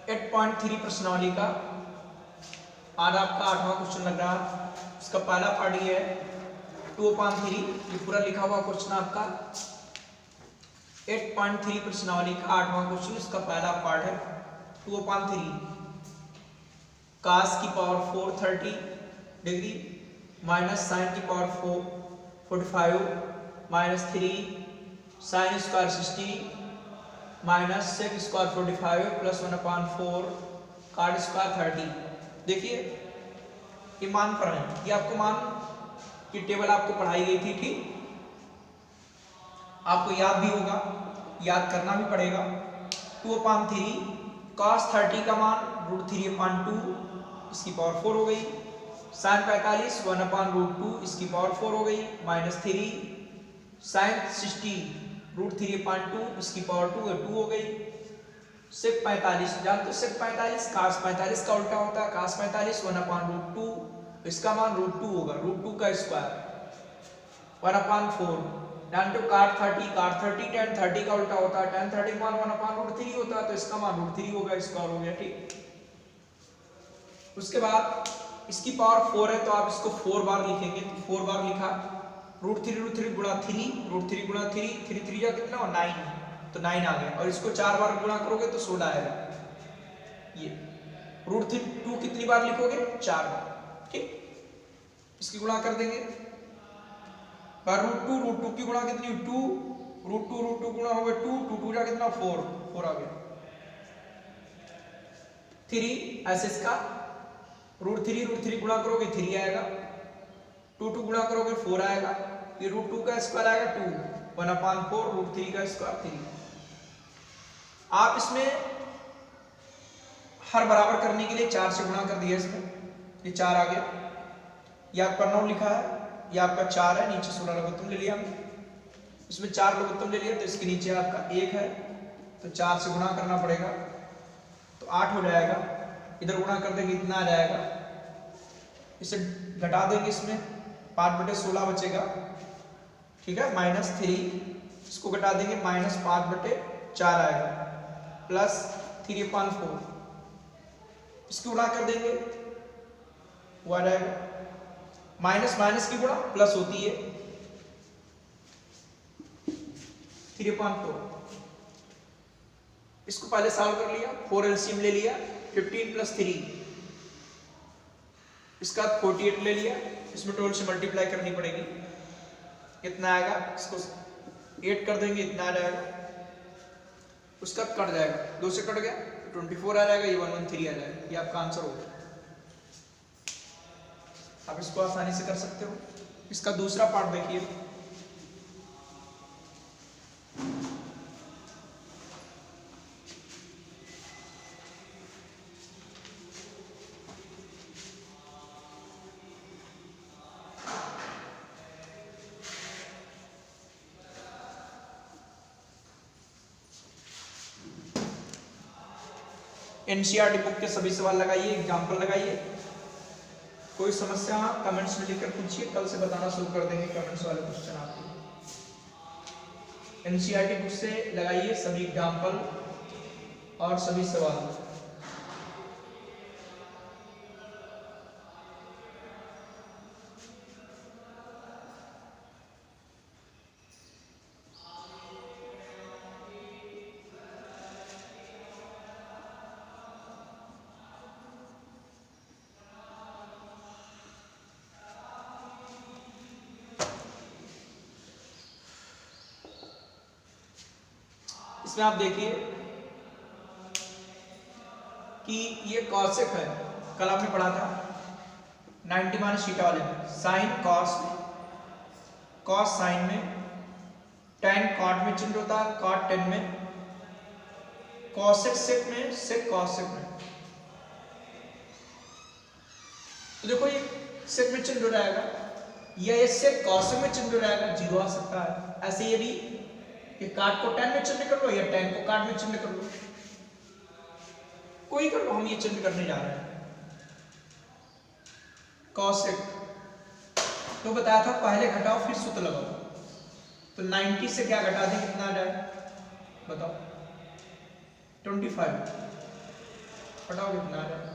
8.3 प्रश्नावली का आज आपका 8वां क्वेश्चन लग रहा है। इसका पहला पार्ट ये है 2/3, ये पूरा लिखा हुआ क्वेश्चन आपका 8.3 प्रश्नावली का 8वां क्वेश्चन। इसका पहला पार्ट है 2/3 cos की पावर 4 30 डिग्री माइनस साइन की power 4 45 minus 3 sine square 60 minus sec square 45 plus 1/4 cot square 30। देखिए ये मान पर है, ये आपको मान की टेबल आपको पढ़ाई गई थी, ठीक। आपको याद भी होगा, याद करना भी पड़ेगा। 2/3 cos 30 का मान √3/2 इसकी पावर 4 हो गई, साइन 45 1/√2 इसकी पावर 4 हो गई, माइनस 3 साइन 60 √3/2 इसकी पावर 2 है 2 हो गई, सेक 45 जानते हो सेक 45 cos 45 का उल्टा होता है, cos 45 1/√2 इसका मान √2 होगा, √2 का स्क्वायर 1/4 जानते हो cot 30 tan 30 का उल्टा होता है, tan 30 मान 1/√3 होता है, तो इसका मान √3 होगा, स्क्वायर हो गया, ठीक। उसके बाद इसकी पावर 4 है तो आप इसको 4 बार लिखेंगे, तो 4 बार लिखा, √3 गुणा 3 √3 गुणा 3 3 3 जा कितना हो 9, तो 9 आ गया। और इसको 4 बार गुणा करोगे तो 16 आएगा। ये √2 कितनी बार लिखोगे 4 बार, ठीक। इसकी गुणा कर देंगे, √2 की गुणा कितनी 2 √2 गुणा हो गया 2 2 जा कितना 4 4 आ गया। 3 ऐसे इसका √3 गुणा करोगे 3 आएगा, 2 गुणा करोगे 4 आएगा, ये √2 का स्क्वायर आएगा 2 1/4 √3 का स्क्वायर 3। आप इसमें हर बराबर करने के लिए 4 से गुणा कर दिया, इसमें ये 4 आ गया। ये आपका 9 लिखा है, ये आपका 4 है, नीचे 16 लघुत्तम ले लिया हमने, इसमें 4 लघुत्तम ले लिया, तो इसके नीचे आपका 1 है, तो 4 से गुणा करना पड़ेगा, तो 8 हो जाएगा। इधर गुणा कर देंगे इतना आ जाएगा, इसे घटा देंगे, इसमें 5/16 बचेगा, ठीक है, माइनस 3 इसको घटा देंगे, माइनस 5/4 आएगा, प्लस 3/4 इसको गुणा कर देंगे, वो आ जाएगा, माइनस माइनस की गुणा प्लस होती है 3/4। इसको पहले सॉल्व कर लिया, 4 एलसीएम ले लिया, 15 + 3 इसका 48 ले लिया, इसमें 12 से मल्टीप्लाई करनी पड़ेगी, कितना आएगा, इसको 8 कर देंगे इतना आ जाएगा, उसका कट जाएगा, 2 से कट गया 24 आ जाएगा, ये 113 आ जाएगा, ये आपका आंसर होगा। आप इसको आसानी से कर सकते हो। इसका दूसरा पार्ट देखिए, एनसीईआरटी बुक के सभी सवाल लगाइए, एग्जाम्पल लगाइए, कोई समस्या कमेंट्स में लिखकर पूछिए, कल से बताना शुरू कर देंगे कमेंट्स वाले क्वेश्चन आपको। एनसीईआरटी बुक से लगाइए सभी एग्जाम्पल और सभी सवाल। इसमें आप देखिए कि ये कॉसेक है, कल आपने पढ़ा था 90 माइनस थीटा वाले में, साइन कॉस में, कॉस साइन में, tan कॉट में चेंज होता है, कॉट tan में, कॉसेक सेक में, सेक कॉसेक में। तो देखो ये सेक में चेंज हो जाएगा, या ये सेक कॉसेक में चेंज हो जाएगा, 0 आ सकता है। ऐसे ये भी ये काट को tan में चेंज कर लो या tan को काट में चेंज कर लो, कोई कर लो, हम ये चेंज करने जा रहे हैं। कॉसेक तो बताया था पहले घटाओ फिर सूत्र लगाओ, तो 90 से क्या घटा दें कितना आ जाए बताओ, 25। बताओ कितना आ जाएगा।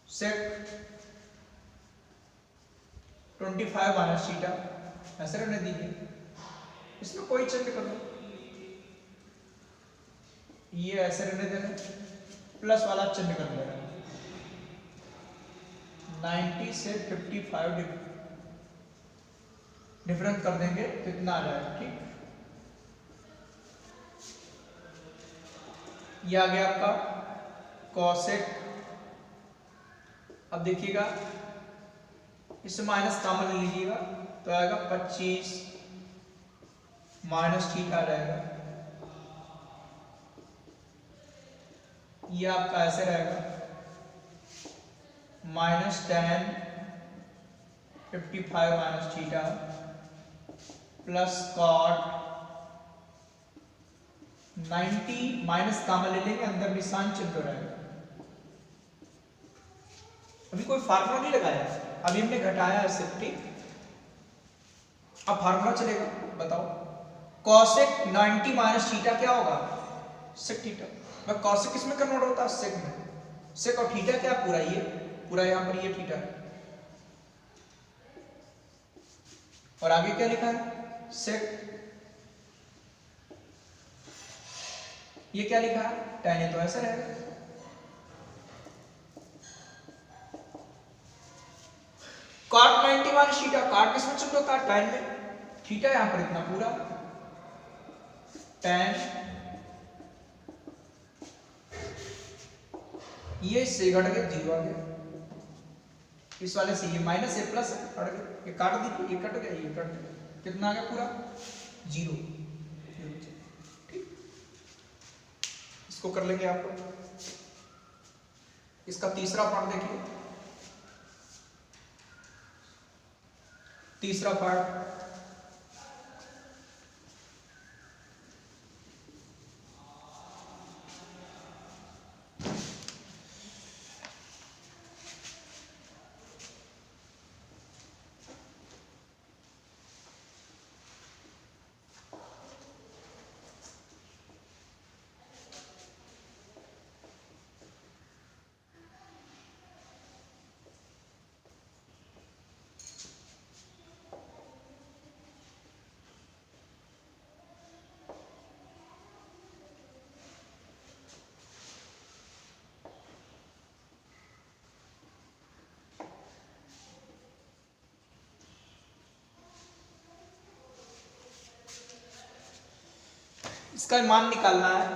सेक 25 माइनस थीटा ऐसे रहने दीजिए, इसमें कोई चेंज कर लो, ये ऐसे रहने देना, प्लस वाला चेंज कर लेना। 90 से 55 डिफरेंस कर देंगे तो इतना आ जाएगा। ठीक, ये आ गया आपका कॉसेक। अब देखिएगा इससे माइनस कॉमन ले लीजिएगा तो आएगा 25 माइनस थीटा आ जाएगा। ये आपका ऐसे रहेगा -10 55 minus theta plus cot 90 minus common ले लेंगे, अंदर निशान चिन्ह रहेगा। अभी कोई फार्मूला नहीं लगाया, अभी हमने घटाया है सिर्फ। ठीक, अब फार्मूला चलेगा, बताओ कॉसेक 90 माइनस थीटा क्या होगा, सेक थीटा। मैं कॉसेक किसमें कन्वर्ट होता है, सेक में। सेक और थीटा क्या, पूरा ये पूरा यहां पर ये थीटा है, और आगे क्या लिखा है, सेक। ये क्या लिखा है, tan, ये तो ऐसा रहेगा। कॉट 90 माइनस थीटा, कॉट किसमें चुन लो, कॉट tan में, थीटा यहां पर इतना पूरा tan, ये इससे घट गया 0 आ गया, इस वाले से ये माइनस है प्लस है, कट गया, ये काट दीजिए, ये कट गया, ये कट गया, कितना आ गया पूरा 0। ठीक, इसको कर लेंगे आप। इसका तीसरा पार्ट देखिए, तीसरा पार्ट इसका मान निकालना है,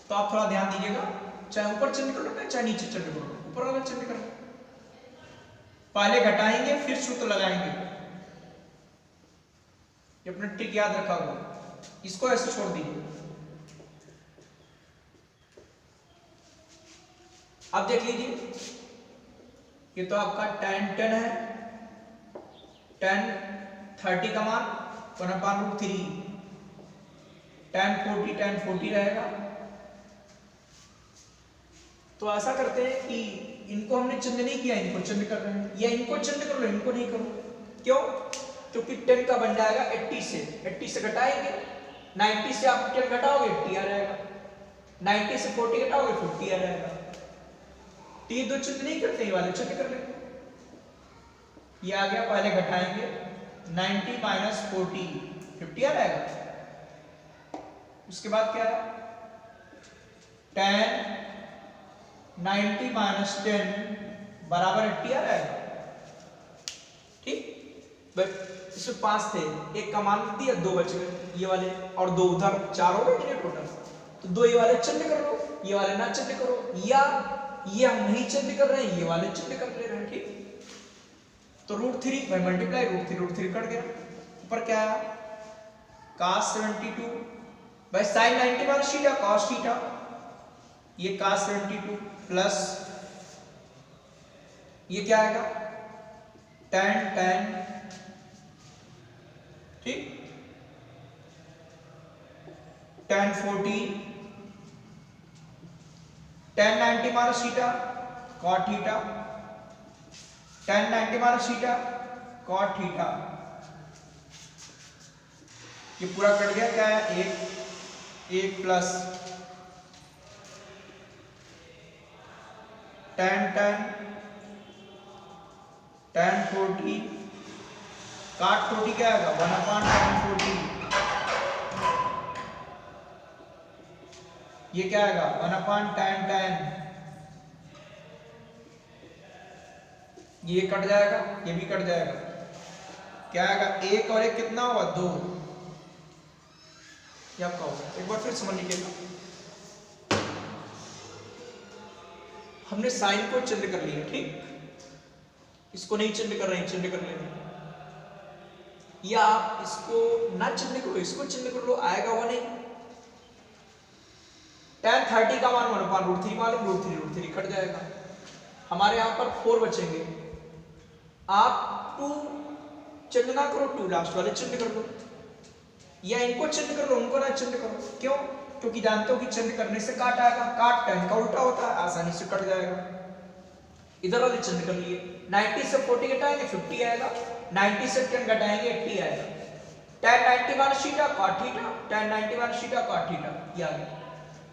तो आप थोड़ा ध्यान दीजिएगा, चाहे ऊपर चेंज कर लो चाहे नीचे चेंज कर लो, ऊपर वाला चेंज कर लो। पहले घटाएंगे फिर सूत्र लगाएंगे, ये अपना ट्रिक याद रखा होगा, इसको ऐसे छोड़ दीजिए। अब देख लीजिए, ये तो आपका tan 10 है, tan 30 का मान 1/√3, tan 40 रहेगा। तो ऐसा करते हैं कि इनको हमने चेंज नहीं किया, इनको चेंज कर रहे हैं, या इनको चेंज कर लो, इनको नहीं करो। क्यों, क्योंकि 10 का बन जाएगा 80 से, 80 से घटाएंगे, 90 से आप 10 घटाओगे 80 आ जाएगा, 90 से 40 घटाओगे 50 आ जाएगा। तो ये दो चेंज नहीं करते, ये वाले चेंज कर लेंगे। ये आ गया, पहले घटाएंगे 90 माइनस 40 50 आ जाएगा। उसके बाद क्या है, tan 90 माइनस 10 बराबर 80 आ जाएगा। ठीक, इसमें 5 थे, एक का मान दिया, 2 बच गए, ये वाले और 2 उधर, 4 हो गए टोटल। तो 2 ये वाले चेंज कर लो, ये वाले ना चेंज करो, या ये हम नहीं चेंज कर रहे हैं, ये वाले चेंज कर ले रहे हैं। ठीक, तो √3 बाय मल्टीप्लाई √3 कट गया, ऊपर क्या है cos 72 by sin 90 minus theta cos थीटा, ये cos 72 प्लस ये क्या आएगा tan, ठीक, tan 40 tan 90 minus theta cot थीटा, tan 90 माइनस थीटा cot थीटा, ये पूरा कट गया, क्या है 1 1 प्लस tan 40 काट 40 क्या आएगा 1/tan 40, ये क्या आएगा 1/tan, ये कट जाएगा, ये भी कट जाएगा, क्या आएगा 1 और 1 कितना हुआ 2, ये आपका होगा। एक बार फिर समझ लीजिएगा, हमने साइन को चिन्ह कर लिया, ठीक, इसको नहीं चिन्ह कर रहे हैं, चिन्ह कर लेंगे, या आप इसको ना चिन्ह करो, इसको चिन्ह कर लो, आएगा वो नहीं। tan 30 का मान 1/√3 मालूम, √3 कट जाएगा, हमारे यहां पर 4 बचेंगे। आप 2 चिन्ह ना करो, 2 लास्ट वाले चिन्ह कर लो, या इनको चिन्ह कर लो, उनको ना चिन्ह करो, क्यों? क्योंकि जानते हो कि चिन्ह करने से काट आएगा, काट tan का उल्टा होता है, आसानी से कट जाएगा। इधर वाले चिन्ह कर लिए, 90 से 40 घटाएंगे 50 आएगा, 90 से 10 घटाएंगे 80 आएगा, tan 90 माइनस थीटा cot थीटा, tan 90 माइनस थीटा cot थीटा, ये आ गया।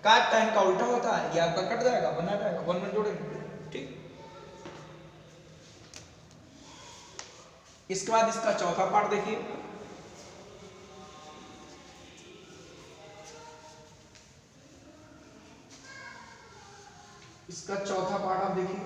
काट tan का उल्टा होता है, ये आपका कट जाएगा, बना जाएगा, 1 में जोड़ेंगे, ठीक। इसके बाद इसका चौथा पार्ट देखिए, इसका चौथा पार्ट आप देखिए,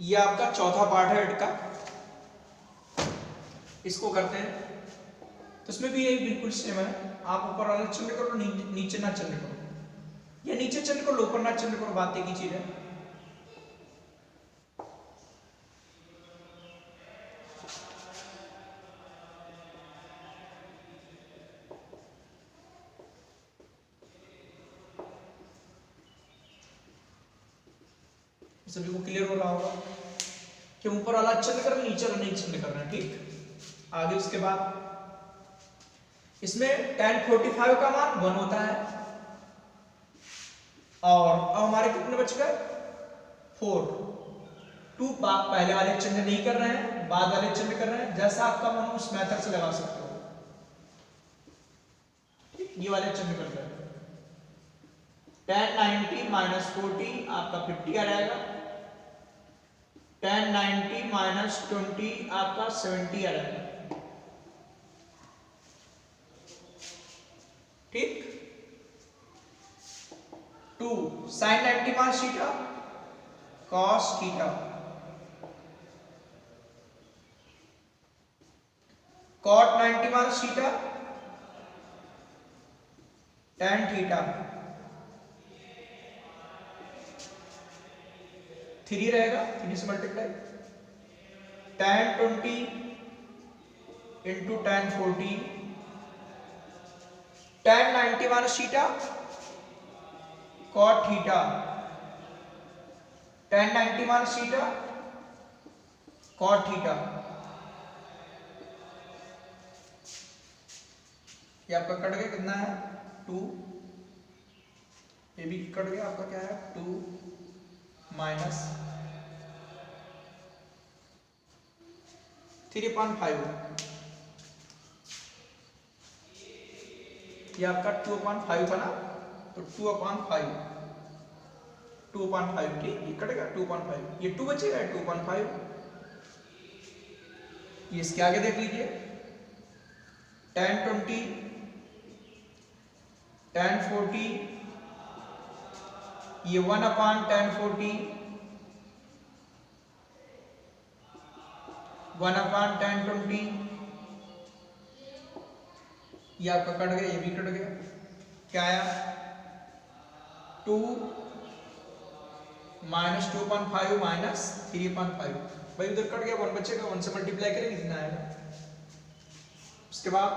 ये आपका चौथा पार्ट है एड का, इसको करते हैं। तो इसमें भी यही बिल्कुल सेम है, आप ऊपर वाला चिन्ह करो, नीचे ना चिन्ह करो, या नीचे चिन्ह करो ऊपर ना चिन्ह करो, बात एक ही चीज है। सभी को क्लियर हो रहा होगा कि ऊपर वाला चिन्ह करना, नीचे वाला नहीं चिन्ह करना, ठीक। आगे उसके बाद इसमें tan 45 का मान 1 होता है, और अब हमारे कितने बच गए 4, 2 पहले वाले चिन्ह नहीं कर रहे हैं, बाद वाले चिन्ह कर रहे हैं, जैसा आपका मन उस मेथड से लगा सकते हो, ये वाले चिन्ह कर रहे हैं। tan 90 माइनस 40 आपका 50 आ जाएगा, tan 90 माइनस 20 आपका 70 आ जाएगा, ठीक। 2 sin 90 minus theta cos theta, cot 90 minus theta tan theta, 3 रहेगा, 3 से multiply, tan 20 into tan 40, tan 90 minus theta cot थीटा, tan 90 माइनस थीटा cot थीटा, ये आपका कट गया, कितना है 2, ये भी कट गया, आपका क्या है 2 माइनस 3/5, ये आपका 2/5 था ना, तो 2/5, 2/5, ठीक, ये कटेगा 2/5, ये 2 बचेगा 2/5, ये इसके आगे देख लीजिए, tan 20 tan 40 ये 1/1040, 1/1020, ये आपका कट गया, ये भी कट गया, क्या आया 2 माइनस 2.5 माइनस 3.5, भाई उधर कट गया, 1 बचेगा, 1 से मल्टीप्लाई करेंगे कितना आएगा। उसके बाद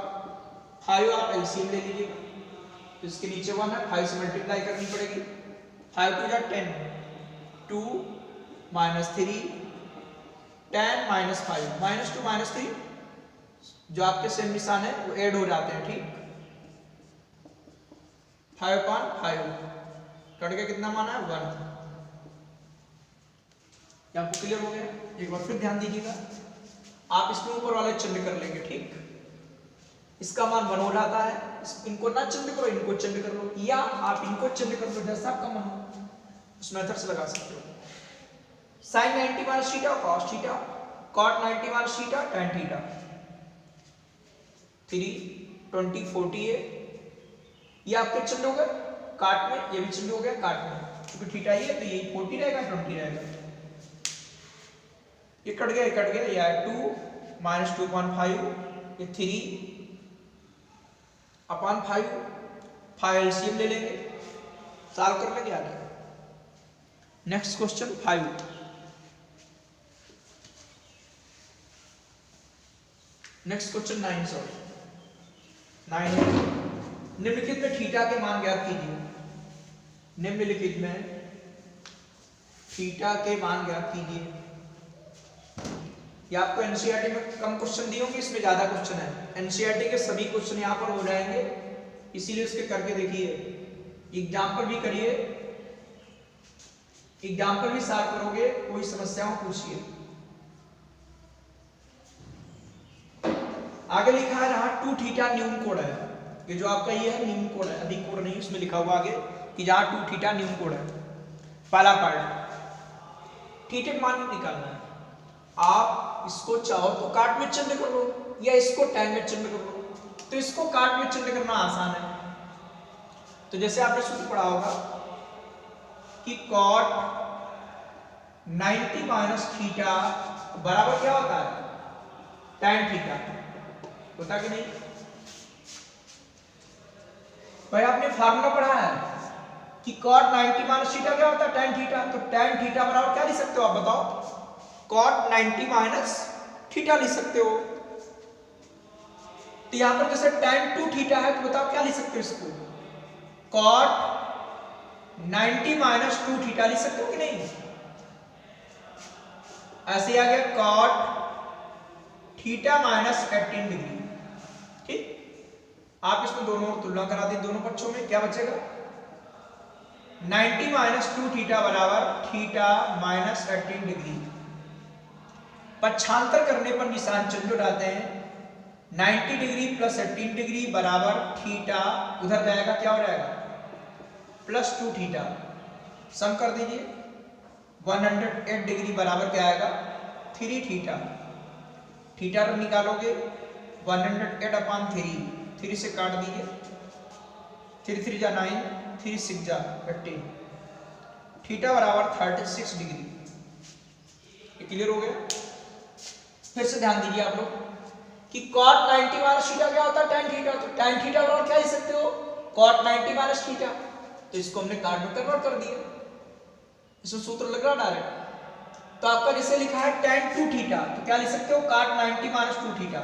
5 आप एलसीएम ले लीजिएगा, तो इसके नीचे 1 है, 5 से मल्टीप्लाई करनी पड़ेगी, 5 2 10, 2 माइनस 3, 10 माइनस 5, -2 -3 जो आपके सेम निशान है वो ऐड हो जाते हैं, ठीक। 5/5 कट गया, कितना माना है 1। आपको क्लियर हो गया। एक बार फिर ध्यान दीजिएगा, आप इसमें ऊपर वाले चिन्ह कर लेंगे, ठीक। इसका मान 1 हो जाता है, इनको ना चिन्ह करो, इनको चिन्ह कर लो, या आप इनको चिन्ह कर लो, जैसा आपका मन हो उस मेथड से लगा सकते हो। sin 90 minus theta cos theta, cot 90 minus theta tan theta, 3 20 40 है, ये आपके चिन्ह हो गए काट में, ये भी चिन्ह हो गया काट में, क्योंकि थीटा ही है तो यही 40 रहेगा 20 रहेगा, ये कट गया, ये कट गया, ये आया 2 माइनस 2.5, ये 3/5, 5 एलसीएम ले लेंगे, सॉल्व कर लेंगे आगे। Next question 5, next question 9, sorry 9 है, निम्नलिखित में थीटा के मान ज्ञात कीजिए, निम्नलिखित में थीटा के मान ज्ञात कीजिए। ये आपको एनसीईआरटी में कम क्वेश्चन दिए होंगे, इसमें ज्यादा क्वेश्चन है, एनसीईआरटी के सभी क्वेश्चन यहाँ पर हो जाएंगे, इसीलिए उसके करके देखिए, एग्जाम्पल भी करिए, एग्जाम्पल भी सॉल्व करोगे, कोई समस्याओं पूछिए। आगे लिखा है जहां 2 थीटा न्यून कोण है, ये जो आपका ये है न्यून कोण है, अधिक कोण नहीं, उसमें लिखा हुआ आगे कि जहां 2 थीटा न्यून कोण है। पहला पार्ट थीटा का मान निकालना है, आप इसको चाहो तो काट में चिन्ह कर लो या इसको tan में चिन्ह कर लो, तो इसको काट में चिन्ह करना आसान है। तो जैसे आपने सूत्र पढ़ा होगा कि cot 90 माइनस थीटा बराबर क्या होता है tan थीटा, होता कि नहीं भाई, आपने फार्मूला पढ़ा है कि cot 90 माइनस थीटा क्या होता है tan थीटा, तो tan थीटा बराबर क्या लिख सकते हो आप बताओ, cot 90 माइनस थीटा लिख सकते हो। तो यहां पर जैसे tan 2 थीटा है, तो बताओ क्या लिख सकते हो इसको, cot 90 माइनस 2 थीटा लिख सकते हो कि नहीं। ऐसे आ गया cot थीटा माइनस 18 डिग्री, ठीक। आप इसमें दोनों तुलना करा दें, दोनों पक्षों में क्या बचेगा, 90 माइनस 2 थीटा बराबर थीटा माइनस 18 डिग्री। पक्षांतर करने पर निशान चिन्ह जो डालते हैं, 90 डिग्री प्लस 18 डिग्री बराबर थीटा, उधर जाएगा क्या हो जाएगा प्लस 2 थीटा, सम कर दीजिए, 108 डिग्री बराबर क्या आएगा 3 थीटा, थीटा निकालोगे 108/3, 3 से काट दीजिए, 3 3 जा 9, 3 6 जा 18, थीटा बराबर 36 डिग्री। ये क्लियर हो गया। फिर से ध्यान दीजिए आप लोग कि cot 90 माइनस थीटा क्या होता है tan थीटा, तो tan थीटा बराबर क्या लिख सकते हो cot 90 माइनस थीटा, तो इसको हमने cot में कन्वर्ट कर दिया, इसमें सूत्र लग रहा डायरेक्ट। तो आपका जैसे लिखा है tan 2 थीटा, तो क्या लिख सकते हो cot 90 माइनस 2 थीटा,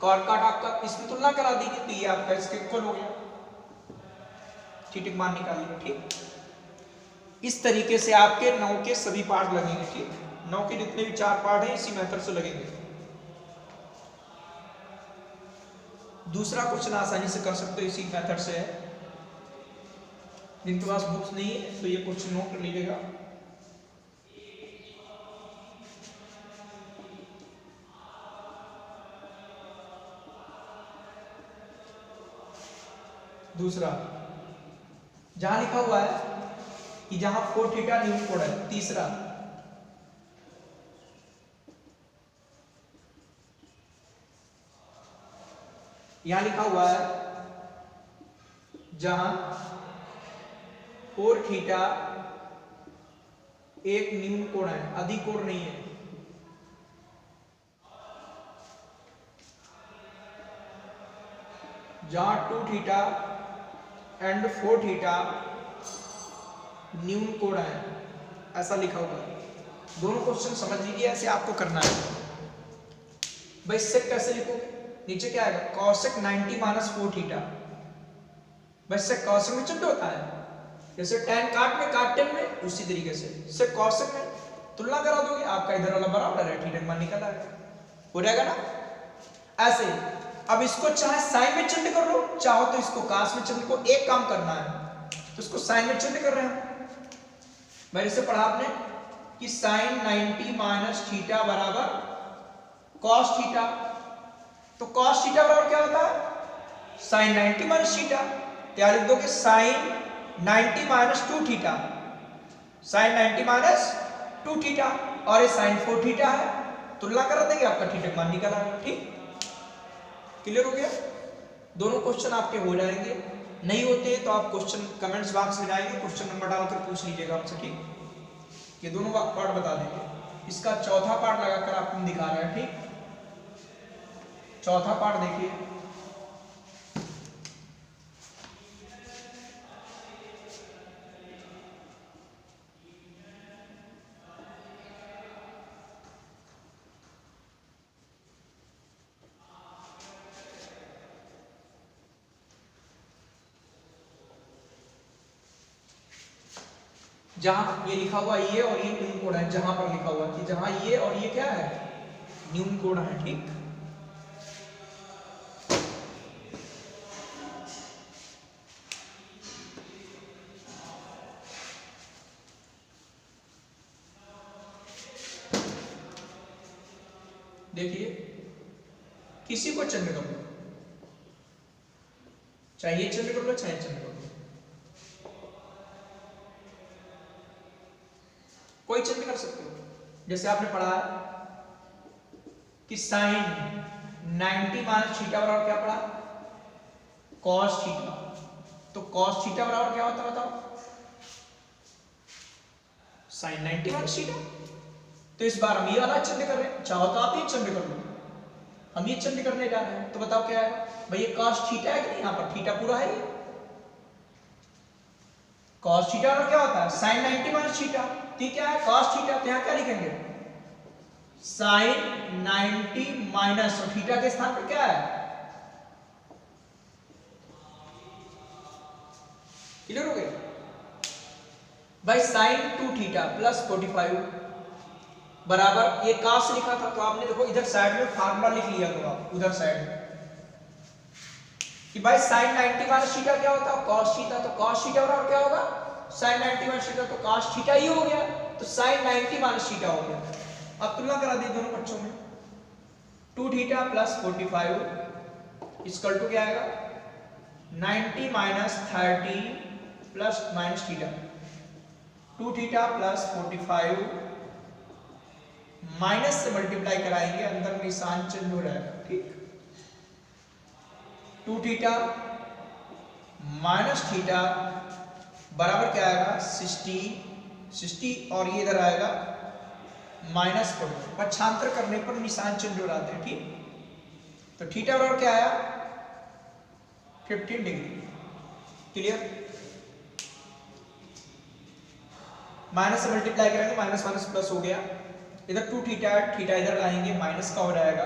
cot आपका इसमें तुलना करा दीजिए, तो ये आपका इसके इक्वल हो गया, थीटा का मान निकाल लिया, ठीक। इस तरीके से आपके 9 के सभी पार्ट लगेंगे, ठीक। 9 के जितने भी 4 पार्ट हैं इसी मेथड से लगेंगे। दूसरा क्वेश्चन आसानी से कर सकते हो इसी मेथड से है, जिनके पास बुक्स नहीं है तो ये क्वेश्चन नोट कर लीजिएगा। दूसरा जहां लिखा हुआ है कि जहां 4 थीटा न्यून कोण है, तीसरा यहां लिखा हुआ है जहां 4 थीटा एक न्यून कोण है, अधिक कोण नहीं है। जहां 2 थीटा एंड 4 थीटा न्यून कोण है, ऐसा लिखा हुआ है। दोनों क्वेश्चन समझ लीजिए, ऐसे आपको करना है। भाई सेक कैसे लिखोगे, नीचे क्या आएगा cosec 90 माइनस 4 थीटा। भाई सेक cosec में चिन्ह होता है, जैसे tan काट में काट tan में, उसी तरीके से सेक cosec में तुलना करा दोगे, आपका इधर वाला बराबर है, थीटा मान निकल आएगा, हो जाएगा ना ऐसे। अब इसको चाहे साइन में चिन्ह कर लो, चाहो तो इसको cos में चिन्ह को, एक काम करना है तो इसको साइन में चिन्ह कर रहे हैं। भाई इससे पढ़ा आपने कि साइन 90 माइनस थीटा बराबर cos थीटा, तो cos थीटा बराबर क्या होता है साइन 90 माइनस थीटा। क्या लिख दोगे sine 90 minus 2 theta, sine 90 minus 2 theta, और ये साइन 4 थीटा है, तुलना कर देंगे आपका थीटा मान निकल आएगा। ठीक, क्लियर हो गया। दोनों क्वेश्चन आपके हो जाएंगे, नहीं होते तो आप क्वेश्चन कमेंट्स बॉक्स में जाएंगे, क्वेश्चन नंबर डालकर पूछ लीजिएगा आपसे। ठीक, ये दोनों पार्ट बता देंगे, इसका चौथा पार्ट लगाकर आपको दिखा रहे हैं। ठीक, चौथा पार्ट देखिए, जहां ये लिखा हुआ ये और ये न्यून कोण है, जहां पर लिखा हुआ कि जहां ये और ये क्या है न्यून कोण है। ठीक, देखिए किसी को चिन्ह कर लो, चाहे ये चिन्ह कर लो चाहे चिन्ह कर लो, कोई चिन्ह कर सकते हो। जैसे आपने पढ़ा कि साइन 90 माइनस थीटा बराबर क्या पढ़ा cos थीटा, तो cos थीटा बराबर क्या होता है बताओ साइन 90 माइनस थीटा। तो इस बार हम ये वाला चिन्ह कर रहे हैं, चाहो तो आप ये चिन्ह कर लो, हम ये चिन्ह करने जा रहे हैं, तो बताओ क्या है भाई ये cos थीटा है कि नहीं, यहां पर थीटा पूरा है, ये cos थीटा और क्या होता है साइन 90 माइनस थीटा, ठीक है cos थीटा, तो यहां क्या लिखेंगे साइन 90 माइनस, और थीटा के स्थान पर क्या है, क्लियर हो गया भाई साइन 2 थीटा प्लस 45 बराबर, ये cos लिखा था तो आपने देखो इधर साइड में फार्मूला लिख लिया, तो आप उधर साइड में कि भाई साइन 90 माइनस थीटा क्या होता है cos थीटा, तो cos थीटा बराबर क्या होगा साइन 90 माइनस थीटा, तो cos थीटा ही हो गया, तो साइन 90 माइनस थीटा हो गया। अब तुलना करा दी दोनों पक्षों में, 2 थीटा प्लस 45 इक्वल टू क्या आएगा 90 minus 30 plus minus theta, 2 theta plus 45 minus से मल्टीप्लाई कराएंगे, अंदर निशान चेंज हो जाएगा। ठीक, 2 थीटा माइनस थीटा बराबर क्या आएगा 60 और ये इधर आएगा माइनस 40, पक्षांतर करने पर निशान चेंज हो जाते हैं। ठीक, तो थीटा बराबर क्या आया 15 डिग्री, क्लियर। माइनस से मल्टीप्लाई करेंगे, माइनस माइनस प्लस हो गया, इधर 2 थीटा है, थीटा इधर लाएंगे माइनस का हो जाएगा,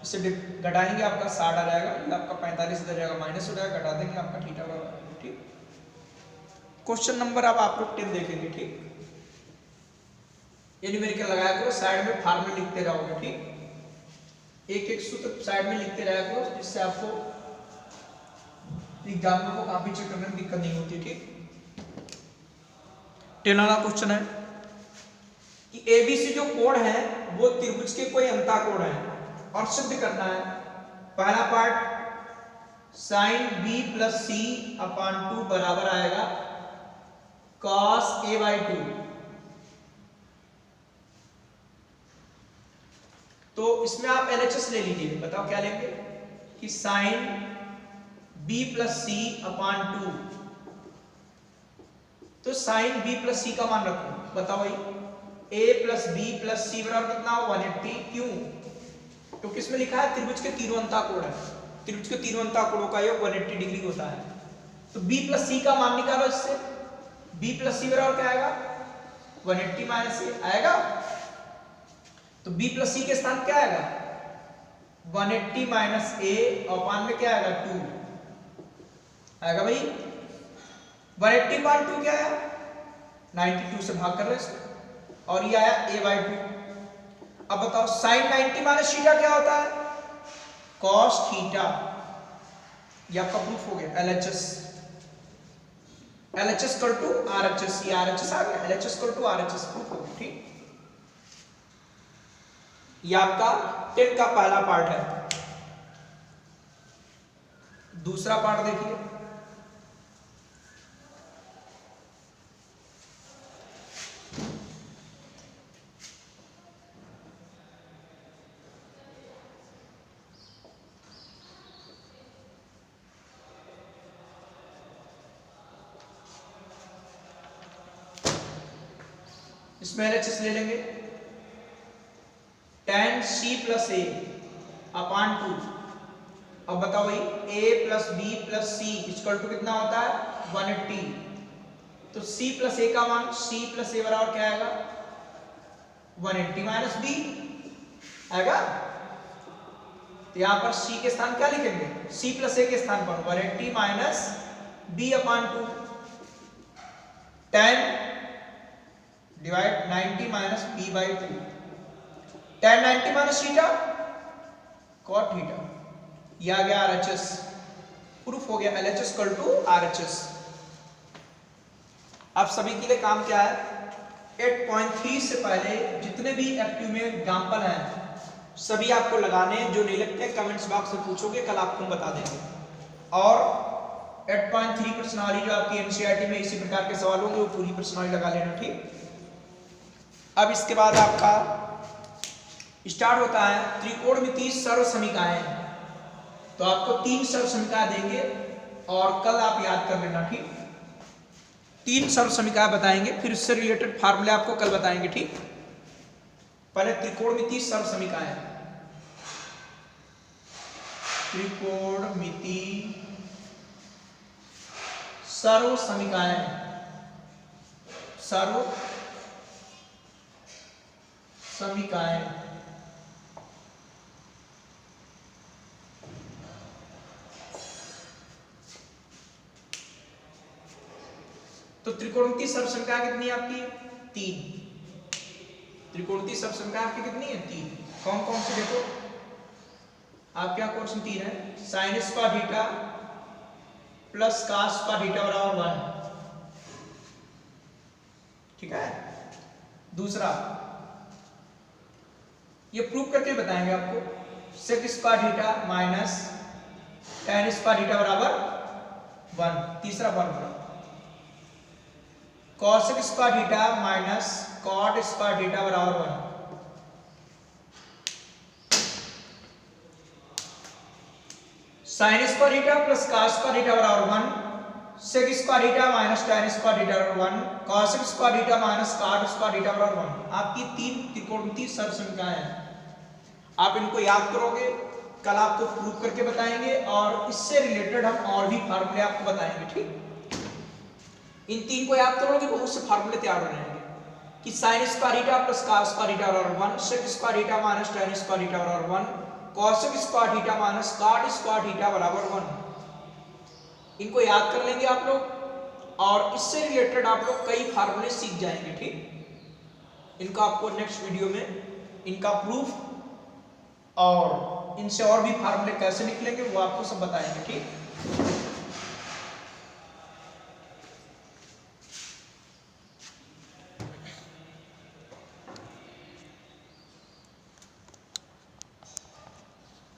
इससे घटाएंगे आपका 60 आ जाएगा, ये आपका 45 इधर जाएगा माइनस हो जाएगा, घटा देंगे आपका थीटा बराबर। ठीक, क्वेश्चन नंबर अब आप लोग 10 देखेंगे। ठीक, ये न्यूमेरिकल लगाया करो, साइड में फार्मूला लिखते रहोगे। ठीक, एक एक सूत्र साइड में लिखते रहा करो, जिससे आपको एग्जाम को कॉपी चेक करने में दिक्कत नहीं होती। ठीक, 10 वाला क्वेश्चन है कि एबीसी जो कोण है वो त्रिभुज के कोई अंतःकोण है और सिद्ध करना है। पहला पार्ट साइन बी प्लस सी अपान 2 बराबर आएगा cos a बाई 2, तो इसमें आप LHS ले लीजिए, बताओ क्या लेंगे कि साइन b प्लस सी अपान 2 तो साइन बी प्लस सी का मान रखो, बताओ भाई ए प्लस बी प्लस सी बराबर कितना हो 180। क्यों? क्योंकि इसमें लिखा है त्रिभुज के तीनों अंतःकोण है, त्रिभुज के तीनों अंतःकोणों का योग 180 डिग्री होता है। तो b प्लस सी का मान निकालो इससे, b प्लस सी बराबर क्या आएगा 180 माइनस ए आएगा। तो b प्लस सी के स्थान क्या आएगा 180 माइनस ए और पान में क्या आएगा 2 आएगा भाई। 180/2 क्या है 92 से भाग कर रहे हैं और ये आया a/2। अब बताओ साइन 90 माइनस थीटा क्या होता है cos थीटा। ये आपका प्रूफ हो गया LHS इक्वल टू RHS, ये RHS आ गया, LHS equal to RHS proof हो गया। ठीक, ये आपका 10 का पहला पार्ट है। दूसरा पार्ट देखिए, इसमें LHS ले लेंगे tan c plus A upon 2। अब बताओ भाई a plus B plus C equal to कितना होता है 180। तो c प्लस ए का मान c प्लस ए बराबर क्या आएगा 180 माइनस बी आएगा। तो यहां पर c के स्थान क्या लिखेंगे c प्लस ए के स्थान पर 180 माइनस बी अपान 2 tan divide 90 minus b/2 tan 90 minus theta cot थीटा। ये आ गया RHS, प्रूफ हो गया LHS इक्वल टू RHS। अब सभी के लिए काम क्या है 8.3 से पहले जितने भी एक्टिव में एग्जाम्पल हैं सभी आपको लगाने, जो नहीं लगते कमेंट्स बॉक्स में पूछोगे कल आपको बता देंगे। और 8.3 प्रश्नावली जो आपकी NCERT में इसी प्रकार के सवाल होंगे वो पूरी प्रश्नावली लगा लेना। ठीक, अब इसके बाद आपका स्टार्ट होता है त्रिकोणमितीय सर्व समीकरण। तो आपको 3 सर्व समीकरण देंगे और कल आप याद कर लेना। ठीक, 3 सर्व समीकरण बताएंगे, फिर इससे रिलेटेड फार्मूले आपको कल बताएंगे। ठीक, पहले त्रिकोणमितीय सर्व समीकरण, त्रिकोणमितीय सर्व समीकरण, सर्व समीकरण। तो त्रिकोणमितीय सर्व समीकरण कितनी है आपकी 3। त्रिकोणमितीय सर्व समीकरण आपकी कितनी है 3। कौन कौन से देखो आपके यहाँ क्वेश्चन 3 है sin square theta plus cos square theta बराबर 1। ठीक है, दूसरा ये प्रूफ करके बताएंगे आपको sec square theta minus tan square theta बराबर 1। तीसरा formula cosec square theta minus cot square theta बराबर 1। sin square theta plus cos square theta बराबर 1, sec square theta minus tan square theta बराबर 1, cosec square theta minus cot square theta बराबर 1। आपकी 3 त्रिकोणमितीय सर्व समीकरण हैं, आप इनको याद करोगे, कल आपको प्रूफ करके बताएंगे और इससे रिलेटेड हम और भी फार्मूले आपको बताएंगे। ठीक, इन 3 को याद करोगे बहुत से फार्मूले तैयार हो जाएंगे कि sin square theta plus cos square theta बराबर 1, sec square theta minus tan square theta बराबर 1, cosec square theta minus cot square theta बराबर 1। इनको याद कर लेंगे आप लोग और इससे रिलेटेड आप लोग कई फार्मूले सीख जाएंगे। ठीक, इनका आपको नेक्स्ट वीडियो में इनका प्रूफ और इनसे और भी फार्मूले कैसे निकलेंगे वो आपको सब बताएंगे। ठीक।